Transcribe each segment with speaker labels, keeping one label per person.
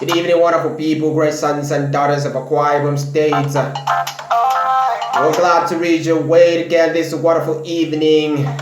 Speaker 1: Good evening, wonderful people, great sons and daughters of AKWA IBOM states. We're glad to read your way again this wonderful evening. I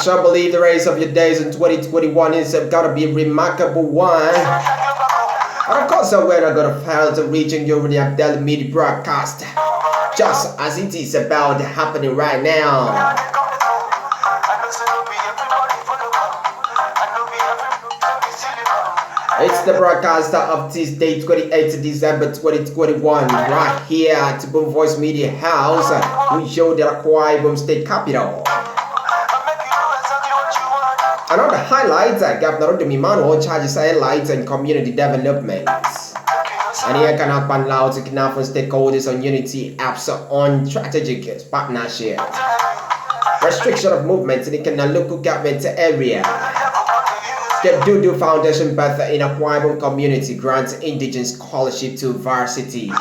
Speaker 1: shall believe the race of your days in 2021 is gonna be a remarkable one. And of course, we're not gonna fail to reaching you with the daily media broadcast, just as it is about happening right now. It's the broadcast of this day, 28th December 2021, right here at Boom Voice Media House. We show the AKWA IBOM State Capital. Another highlight, Governor EMMANUEL charges highlights and community development. ANIEKAN AKPAN LAUDS UKANAFUN stakeholders on unity apps on strategic partnership. Restriction of movement in the local government area. The DUDU Foundation BERTHS in AKWA IBOM community grants indigenous scholarship to VARSITY.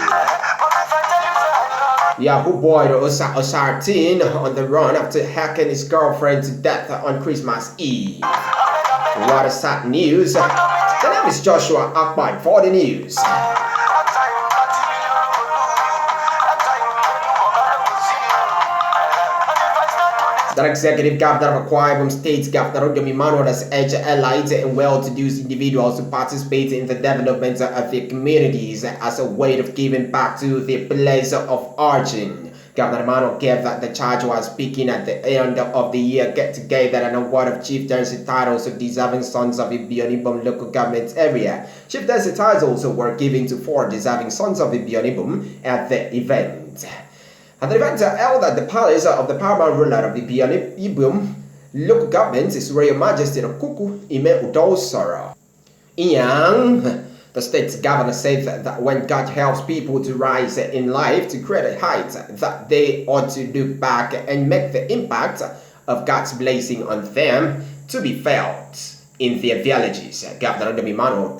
Speaker 1: YAHOO boy OSARETINE on the run after hacking his girlfriend to death on Christmas Eve. What a sad news. The name is Joshua AKPAN for the news. The Executive Governor of AKWA IBOM State, Governor EMMANUEL, has urged allied and well-to-do individuals to participate in the development of their communities as a way of giving back to their place of origin. Governor EMMANUEL gave the charge while speaking at the end of the year get-together and award of chieftaincy titles to deserving sons of IBOM local government area. Chieftaincy titles were given to 4 deserving sons of IBOM at the event. At the event held at the palace of the paramount ruler of the IBOM local government, His Royal Majesty Kuku Ime Udosara. The state governor said that when God helps people to rise in life to greater heights, that they ought to look back and make the impact of God's blessing on them to be felt in their villages. Governor EMMANUEL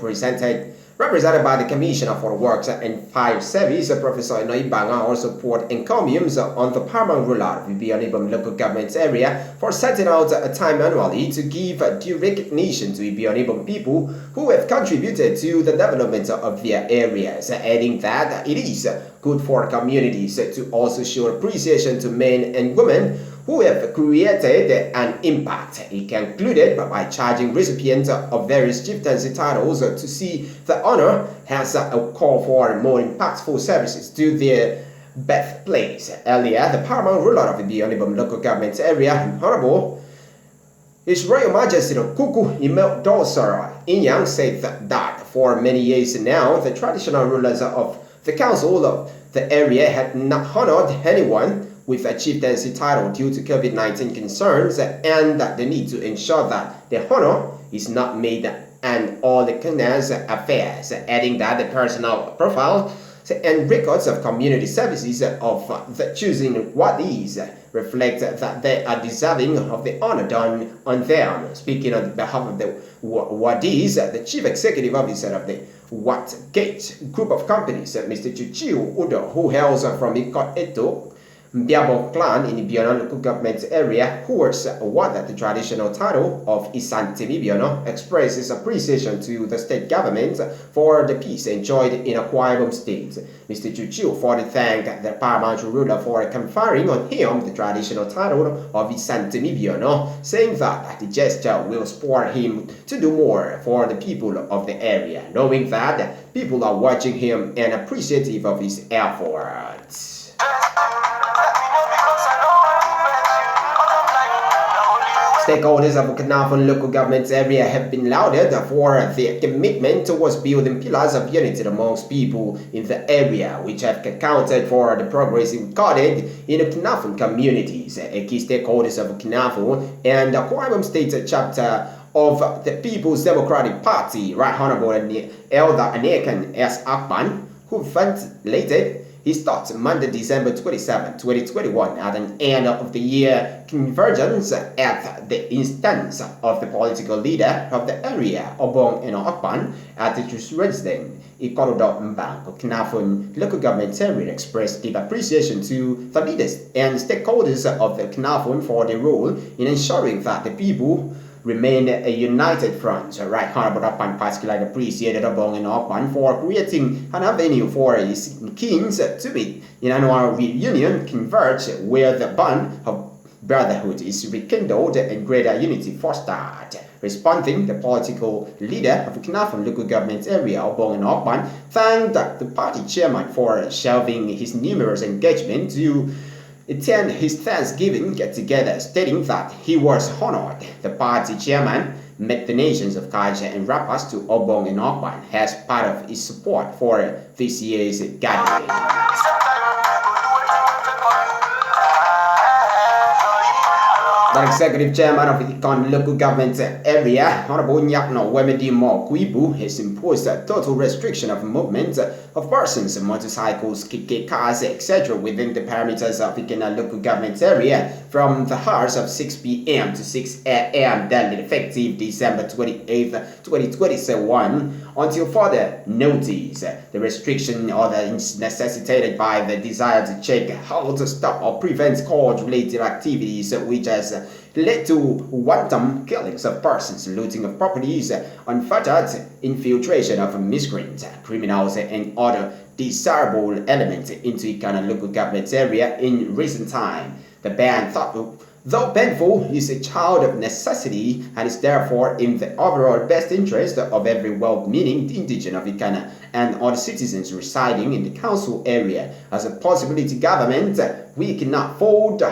Speaker 1: represented by the Commissioner for Works and Fire Service, Professor Noibanga, also poured encomiums on the paramount ruler of the IBOM local government area for setting out a time annually to give due recognition to IBOM people who have contributed to the development of their areas, adding that it is good for communities to also show appreciation to men and women who have created an impact. He concluded by charging recipients of various chieftaincy titles to see the honor as a call for more impactful services to their birthplace. Earlier, the paramount ruler of the IBOM local government area, Honorable His Royal Majesty Kuku Ime Udosara Inyang, said that for many years now, the traditional rulers of the council of the area had not honored anyone with a chieftaincy title due to COVID-19 concerns and the need to ensure that the honor is not made an all-the-kindness affairs, adding that the personal profile and records of community services of the choosing wadis reflect that they are deserving of the honor done on them. Speaking on behalf of the wadis, the Chief Executive Officer of the Watgate Group of Companies, Mr. Chuchiu Udo, who hails from Ikono Mbiabo clan in Ibiono local government area, who was awarded the traditional title of Isante Ibiono, expresses appreciation to the state government for the peace enjoyed in AKWA IBOM state. Mr. Chuchiu further thanked the paramount ruler for conferring on him the traditional title of Isante Ibiono, saying that the gesture will spur him to do more for the people of the area, knowing that people are watching him and appreciative of his efforts. Stakeholders of UKANAFUN local government area have been lauded for their commitment towards building pillars of unity amongst people in the area, which have accounted for the progress recorded in UKANAFUN communities. Key stakeholders of UKANAFUN and the AKWA IBOM State chapter of the People's Democratic Party, Right Honorable Elder ANIEKAN S. AKPAN, who ventilated He starts Monday, December 27, 2021 at an end of the year convergence at the instance of the political leader of the area, Obong and AKPAN, at its residence. IKONO Bank of AKNAFUN local government area expressed deep appreciation to the leaders and stakeholders of the AKNAFUN for their role in ensuring that the people remain a united front. Right Honorable AKPAN particularly appreciated Obong and AKPAN for creating an avenue for his kings to meet in annual reunion, converge where the bond of brotherhood is rekindled and greater unity fostered. Responding, the political leader of the AKNAFUN local government area, Obong and AKPAN, thanked the party chairman for shelving his numerous engagements to attend his Thanksgiving get-together, stating that he was honored. The party chairman met donations of culture and wrappers to Obong and AKPAN as part of his support for this year's gathering. The executive chairman of the IKONO local government area, Honorable Nyakno Wemedimo Kuibu, has imposed a total restriction of movement of persons, motorcycles, cars, etc. within the parameters of the IKONO local government area from the hours of 6 p.m. to 6 a.m. daily effective December 28, 2021 until further notice. The restriction is necessitated by the desire to check how to stop or prevent cause-related activities which has led to wanton killings of persons, looting of properties, unfettered infiltration of miscreants, criminals, and other desirable elements into IKONO local government area in recent time. The ban, though painful, is a child of necessity and is therefore in the overall best interest of every well-meaning indigent of IKONO and other citizens residing in the council area. As a possibility government, we cannot fold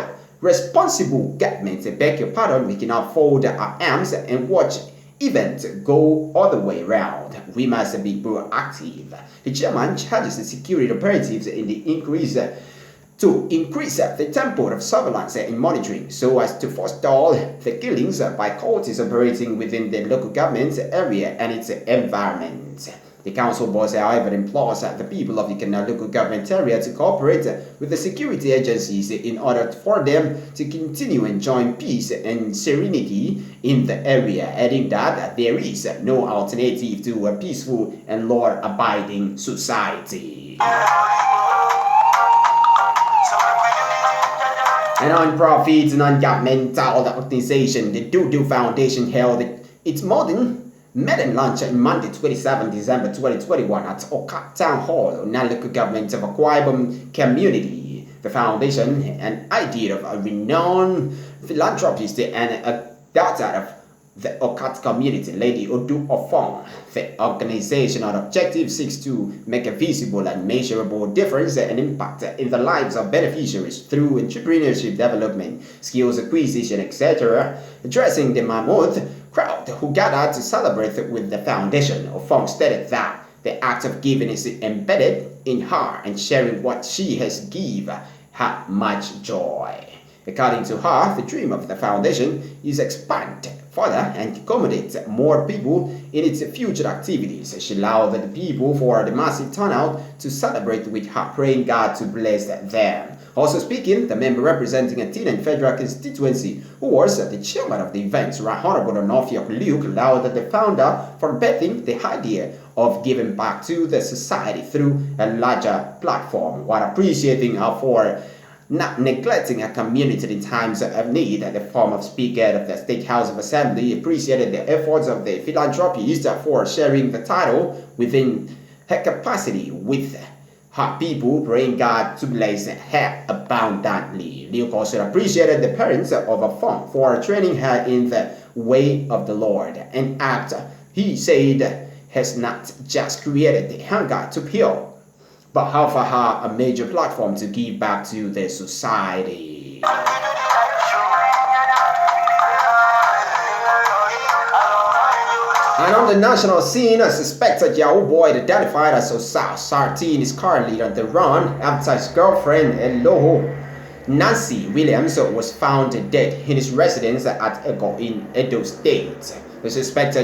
Speaker 1: responsible government, we cannot fold our arms and watch events go all the way around. We must be proactive. The chairman charges the security operatives in the to increase the tempo of surveillance and monitoring so as to forestall the killings by courts operating within the local government area and its environment. The council board, however, implores the people of the IKONO local government area to cooperate with the security agencies in order for them to continue enjoying peace and serenity in the area, adding that there is no alternative to a peaceful and law-abiding society. A non-profit, non-governmental organization, the DUDU Foundation, held its maiden launch on Monday, 27 December 2021 at Oka Town Hall, local government of IBOM community. The foundation, an idea of a renowned philanthropist and a daughter of the Okat community, Lady UDOM. The organizational objective seeks to make a visible and measurable difference and impact in the lives of beneficiaries through entrepreneurship development, skills acquisition, etc., addressing the mammoth crowd who gathered to celebrate with the foundation. Ofong stated that the act of giving is embedded in her and sharing what she has given her much joy. According to her, the dream of the foundation is expand further and accommodate more people in its future activities. She allowed the people for the massive turnout to celebrate with her, praying God to bless them. Also speaking, the member representing a Tinan Federal constituency, who was the chairman of the event, Honorable Nofiok Luke, allowed the founder for birthing the idea of giving back to the society through a larger platform, while appreciating her for not neglecting a community in times of need. The former Speaker of the State House of Assembly appreciated the efforts of the philanthropist for sharing the title within her capacity with her people, praying God to bless her abundantly. Luke also appreciated the parents of a fund for training her in the way of the Lord, an act he said has not just created the hunger to heal, but offer her a major platform to give back to the society. And on the national scene, a suspected Yahoo boy identified as OSARETINE is currently on the run after his girlfriend Eloho Nancy Williams was found dead in his residence at Ego in Edo State. The suspect,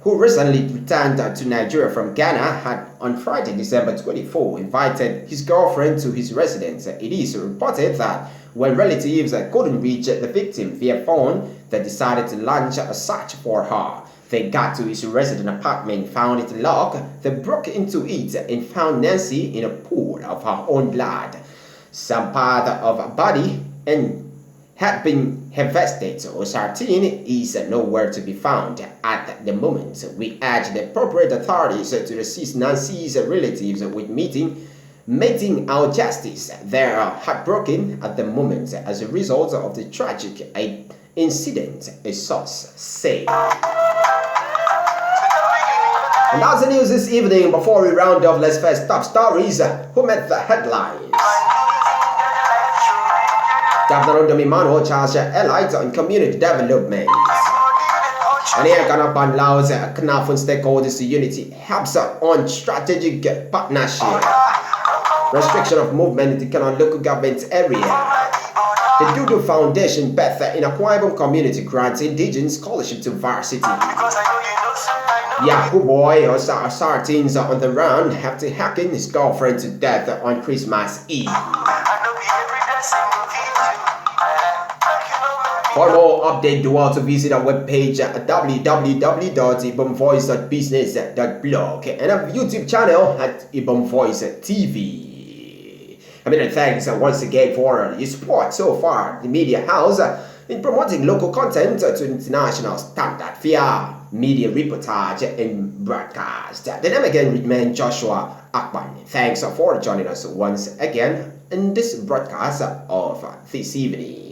Speaker 1: who recently returned to Nigeria from Ghana, had on Friday, December 24, invited his girlfriend to his residence. It is reported that when relatives couldn't reach the victim via phone, they decided to launch a search for her. They got to his resident apartment, found it locked. They broke into it and found Nancy in a pool of her own blood. Some part of her body and had been harvested. OSARETINE is nowhere to be found at the moment. We urge the appropriate authorities to assist Nancy's relatives with meeting our justice. They are heartbroken at the moment as a result of the tragic incident, a source said. And that's the news this evening. Before we round off, let's first top stories who made the headlines. Governor UDOM EMMANUEL charged allies on community development. ANIEKAN LAUDS AKPAN stakeholders unity helps on strategic partnership. Restriction of movement in the local government area. The DUDU Foundation BERTHS in IBOM community grants indigent scholarship to VARSITY. YAHOO boy OSARETINE on the run after hacking his girlfriend to death on Christmas Eve. For more update, do want to visit our webpage at www.ibomvoice.business.blog and our YouTube channel at IBOM Voice TV. Thanks once again for your support so far. The media house in promoting local content to international standard via media reportage and broadcast. The name again remains Joshua AKPAN. Thanks for joining us once again in this broadcast of this evening.